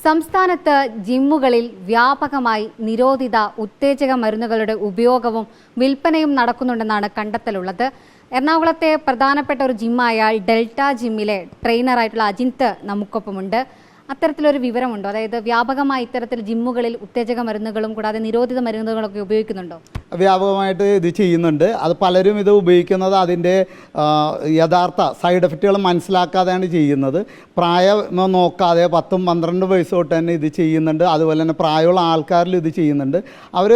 സംസ്ഥാനത്ത് ജിമ്മുകളിൽ വ്യാപകമായി നിരോധിത ഉത്തേജക മരുന്നുകളുടെ ഉപയോഗവും വിൽപ്പനയും നടക്കുന്നുണ്ടെന്നാണ് കണ്ടെത്തലുള്ളത്. എറണാകുളത്തെ പ്രധാനപ്പെട്ട ഒരു ജിമ്മായ ഡെൽറ്റ ജിമ്മിലെ ട്രെയിനറായിട്ടുള്ള അജിന്ത് നമുക്കൊപ്പമുണ്ട്. അത്തരത്തിലൊരു വിവരമുണ്ടോ? അതായത് വ്യാപകമായി ഇത്തരത്തിൽ ജിമ്മുകളിൽ ഉത്തേജക മരുന്നുകളും കൂടാതെ നിരോധിത മരുന്നുകളൊക്കെ ഉപയോഗിക്കുന്നുണ്ടോ? വ്യാപകമായിട്ട് ഇത് ചെയ്യുന്നുണ്ട്. അത് പലരും ഇത് ഉപയോഗിക്കുന്നത് അതിൻ്റെ യഥാർത്ഥ സൈഡ് എഫക്റ്റുകൾ മനസ്സിലാക്കാതെയാണ് ചെയ്യുന്നത്. പ്രായം നോക്കാതെ 10-12 വയസ്സ് തൊട്ട് തന്നെ ഇത് ചെയ്യുന്നുണ്ട്. അതുപോലെ തന്നെ പ്രായമുള്ള ആൾക്കാരിൽ ഇത് ചെയ്യുന്നുണ്ട്. അവർ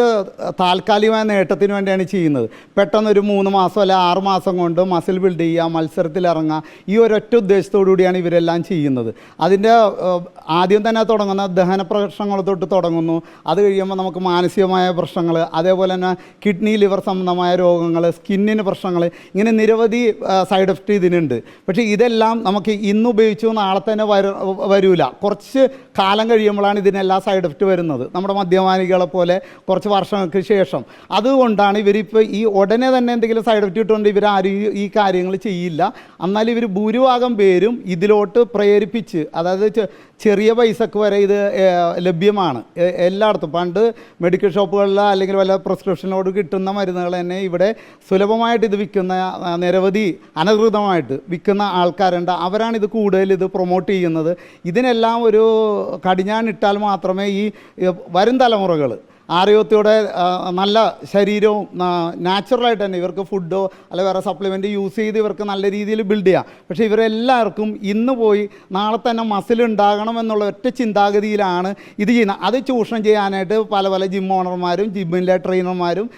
താൽക്കാലികമായ നേട്ടത്തിന് വേണ്ടിയാണ് ചെയ്യുന്നത്. പെട്ടെന്നൊരു 3 മാസം അല്ലെ 6 മാസം കൊണ്ട് മസിൽ ബിൽഡ് ചെയ്യുക, മത്സരത്തിലിറങ്ങുക, ഈ ഒരൊറ്റ ഉദ്ദേശത്തോടു കൂടിയാണ് ഇവരെല്ലാം ചെയ്യുന്നത്. അതിൻ്റെ ആദ്യം തന്നെ തുടങ്ങുന്ന ദഹന പ്രശ്നങ്ങൾ തൊട്ട് തുടങ്ങുന്നു. അത് കഴിയുമ്പോൾ നമുക്ക് മാനസികമായ പ്രശ്നങ്ങൾ, അതേപോലെ തന്നെ കിഡ്നി ലിവർ സംബന്ധമായ രോഗങ്ങൾ, സ്കിന്നിന് പ്രശ്നങ്ങൾ, ഇങ്ങനെ നിരവധി സൈഡ് എഫക്റ്റ് ഇതിനുണ്ട്. പക്ഷേ ഇതെല്ലാം നമുക്ക് ഇന്ന് ഉപയോഗിച്ചു നാളെ തന്നെ വരില്ല. കുറച്ച് കാലം കഴിയുമ്പോഴാണ് ഇതിനെല്ലാം സൈഡ് എഫക്റ്റ് വരുന്നത്. നമ്മുടെ മദ്യപാനികളെ പോലെ കുറച്ച് വർഷങ്ങൾക്ക് ശേഷം. അതുകൊണ്ടാണ് ഇവരിപ്പോൾ ഈ ഉടനെ തന്നെ എന്തെങ്കിലും സൈഡ് എഫക്റ്റ് കിട്ടുകൊണ്ട് ഇവരാരും ഈ കാര്യങ്ങൾ ചെയ്യില്ല. എന്നാൽ ഇവർ ഭൂരിഭാഗം പേരും ഇതിലോട്ട് പ്രേരിപ്പിച്ച്, അതായത് ചെറിയ പൈസക്ക് വരെ ഇത് ലഭ്യമാണ് എല്ലായിടത്തും. പണ്ട് മെഡിക്കൽ ഷോപ്പുകളിൽ അല്ലെങ്കിൽ വല്ല പ്രിസ്ക്രിപ്ഷനോട് കിട്ടുന്ന മരുന്നുകൾ തന്നെ ഇവിടെ സുലഭമായിട്ട് ഇത് വിൽക്കുന്ന നിരവധി അനധികൃതമായിട്ട് വിൽക്കുന്ന ആൾക്കാരുണ്ട്. അവരാണ് ഇത് കൂടുതൽ ഇത് പ്രൊമോട്ട് ചെയ്യുന്നത്. ഇതിനെല്ലാം ഒരു കടിഞ്ഞാണിട്ടാൽ മാത്രമേ ഈ വരും തലമുറകൾ ആരോഗ്യത്തോടെ നല്ല ശരീരവും നാച്ചുറലായിട്ട് തന്നെ ഇവർക്ക് ഫുഡോ അല്ലെങ്കിൽ വേറെ സപ്ലിമെൻറ്റ് യൂസ് ചെയ്ത് ഇവർക്ക് നല്ല രീതിയിൽ ബിൽഡ് ചെയ്യാം. പക്ഷേ ഇവരെല്ലാവർക്കും ഇന്ന് പോയി നാളെ തന്നെ മസിൽ ഉണ്ടാകണം എന്നുള്ള ഒറ്റ ചിന്താഗതിയിലാണ് ഇത് ചെയ്യുന്നത്. അത് ചൂഷണം ചെയ്യാനായിട്ട് പല പല ജിം ഓണർമാരും ജിമ്മിലെ ട്രെയിനർമാരും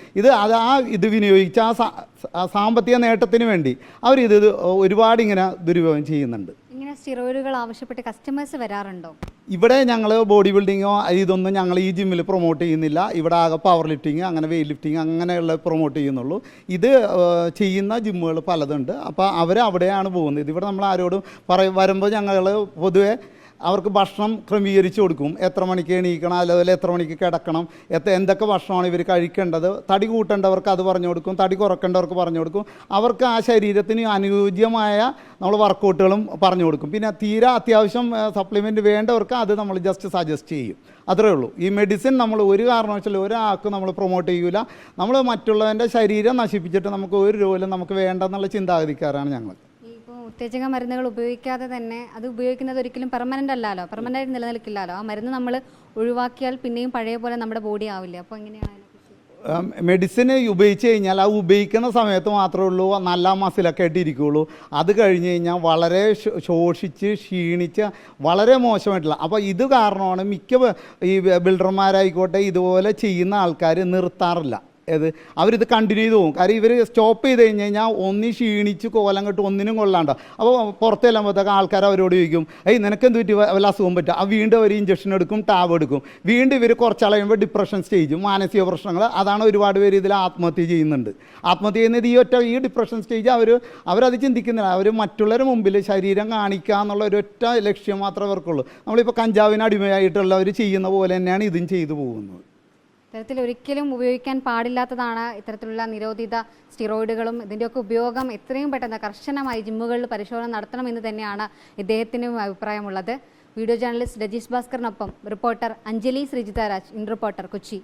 ഇത് വിനിയോഗിച്ച് ആ സാമ്പത്തിക നേട്ടത്തിന് വേണ്ടി അവരിത് ഒരുപാട് ഇങ്ങനെ ദുരുപയോഗം ചെയ്യുന്നുണ്ട്. ഇങ്ങനെ സ്റ്റിറോയിഡുകൾ ആവശ്യപ്പെട്ട് കസ്റ്റമേഴ്സ് വരാറുണ്ടോ? ഇവിടെ ഞങ്ങൾ ബോഡി ബിൽഡിങ്ങോ ഇതൊന്നും ഞങ്ങൾ ഈ ജിമ്മിൽ പ്രൊമോട്ട് ചെയ്യുന്നില്ല. ഇവിടെ ആകെ പവർ ലിഫ്റ്റിങ്, അങ്ങനെ വെയിറ്റ് ലിഫ്റ്റിങ് അങ്ങനെയുള്ള പ്രൊമോട്ട് ചെയ്യുന്നുള്ളൂ. ഇത് ചെയ്യുന്ന ജിമ്മുകൾ പലതുണ്ട്. അപ്പോൾ അവർ അവിടെയാണ് പോകുന്നത്. ഇതിവിടെ നമ്മൾ ആരോടും വരുമ്പോൾ ഞങ്ങൾ പൊതുവെ അവർക്ക് ഭക്ഷണം ക്രമീകരിച്ച് കൊടുക്കും. എത്ര മണിക്ക് എണീക്കണം, അതുപോലെ എത്ര മണിക്ക് കിടക്കണം, എന്തൊക്കെ ഭക്ഷണമാണ് ഇവർ കഴിക്കേണ്ടത്. തടി കൂട്ടേണ്ടവർക്ക് അത് പറഞ്ഞു കൊടുക്കും, തടി കുറക്കേണ്ടവർക്ക് പറഞ്ഞു കൊടുക്കും. അവർക്ക് ആ ശരീരത്തിന് അനുയോജ്യമായ നമ്മൾ വർക്കൗട്ടുകളും പറഞ്ഞു കൊടുക്കും. പിന്നെ തീരെ അത്യാവശ്യം സപ്ലിമെൻറ്റ് വേണ്ടവർക്ക് അത് നമ്മൾ ജസ്റ്റ് സജസ്റ്റ് ചെയ്യും. അത്രേ ഉള്ളൂ. ഈ മെഡിസിൻ നമ്മൾ ഒരു കാരണവശാലും ഒരാൾക്ക് നമ്മൾ പ്രൊമോട്ട് ചെയ്യൂല. നമ്മൾ മറ്റുള്ളവൻ്റെ ശരീരം നശിപ്പിച്ചിട്ട് നമുക്ക് ഒരു രോഗം നമുക്ക് വേണ്ടെന്നുള്ള ചിന്താഗതിക്കാരാണ് ഞങ്ങൾ. ഉത്തേജക മരുന്നുകൾ ഉപയോഗിക്കാതെ തന്നെ അത് ഉപയോഗിക്കുന്നത് ഒരിക്കലും പെർമനൻ്റ് അല്ലല്ലോ, പെർമനൻ്റായിട്ട് നിലനിൽക്കില്ലല്ലോ. ആ മരുന്ന് നമ്മൾ ഒഴിവാക്കിയാൽ പിന്നെയും പഴയ പോലെ നമ്മുടെ ബോഡി ആവില്ല. അപ്പോൾ എങ്ങനെയാണ് മെഡിസിൻ ഉപയോഗിച്ച് കഴിഞ്ഞാൽ ആ ഉപയോഗിക്കുന്ന സമയത്ത് മാത്രമേ ഉള്ളൂ നല്ല മസിലൊക്കെ ആയിട്ട് ഇരിക്കുകയുള്ളൂ. അത് കഴിഞ്ഞ് കഴിഞ്ഞാൽ വളരെ ശോഷിച്ച് ക്ഷീണിച്ച് വളരെ മോശമായിട്ടുള്ള. അപ്പോൾ ഇത് കാരണമാണ് മിക്ക ഈ ബിൽഡർമാരായിക്കോട്ടെ ഇതുപോലെ ചെയ്യുന്ന ആൾക്കാർ നിർത്താറില്ല. അവരിത് കണ്ടിന്യൂ ചെയ്ത് പോകും. കാര്യം ഇവർ സ്റ്റോപ്പ് ചെയ്ത് കഴിഞ്ഞ് കഴിഞ്ഞാൽ ഒന്നി ക്ഷീണിച്ച് കോലം കെട്ട് ഒന്നിനും കൊള്ളാണ്ടോ. അപ്പോൾ പുറത്ത് ചെല്ലുമ്പോഴത്തേക്ക് ആൾക്കാർ അവരോട് ചോദിക്കും, നിനക്കെന്ത് പറ്റി വല്ല അസുഖം പറ്റുക? വീണ്ടും അവർ ഇഞ്ചക്ഷൻ എടുക്കും, ടാബ് എടുക്കും. വീണ്ടും ഇവർ കുറച്ചാൾ കഴിയുമ്പോൾ ഡിപ്രഷൻ സ്റ്റേജും മാനസിക പ്രശ്നങ്ങൾ. അതാണ് ഒരുപാട് പേര് ഇതിൽ ആത്മഹത്യ ചെയ്യുന്നുണ്ട്. ആത്മഹത്യ ചെയ്യുന്നത് ഈ ഡിപ്രഷൻ സ്റ്റേജ് അവരത് ചിന്തിക്കുന്നില്ല. അവർ മറ്റുള്ളവരുടെ മുമ്പിൽ ശരീരം കാണിക്കുക എന്നുള്ള ഒരൊറ്റ ലക്ഷ്യം മാത്രമേ അവർക്കുള്ളൂ. നമ്മളിപ്പോൾ കഞ്ചാവിന് അടിമയായിട്ടുള്ളവർ ചെയ്യുന്ന പോലെ തന്നെയാണ് ഇതും ചെയ്തു പോകുന്നത്. ഇത്തരത്തിൽ ഒരിക്കലും ഉപയോഗിക്കാൻ പാടില്ലാത്തതാണ് ഇത്തരത്തിലുള്ള നിരോധിത സ്റ്റിറോയിഡുകളും. ഇതിൻ്റെയൊക്കെ ഉപയോഗം എത്രയും പെട്ടെന്ന് കർശനമായി ജിമ്മുകളിൽ പരിശോധന നടത്തണമെന്ന് തന്നെയാണ് ഇദ്ദേഹത്തിനും അഭിപ്രായമുള്ളത്. വീഡിയോ ജേർണലിസ്റ്റ് രജീഷ് ഭാസ്കറിനൊപ്പം റിപ്പോർട്ടർ അഞ്ജലി ശ്രീജിത രാജ്, ഇൻ റിപ്പോർട്ടർ, കൊച്ചി.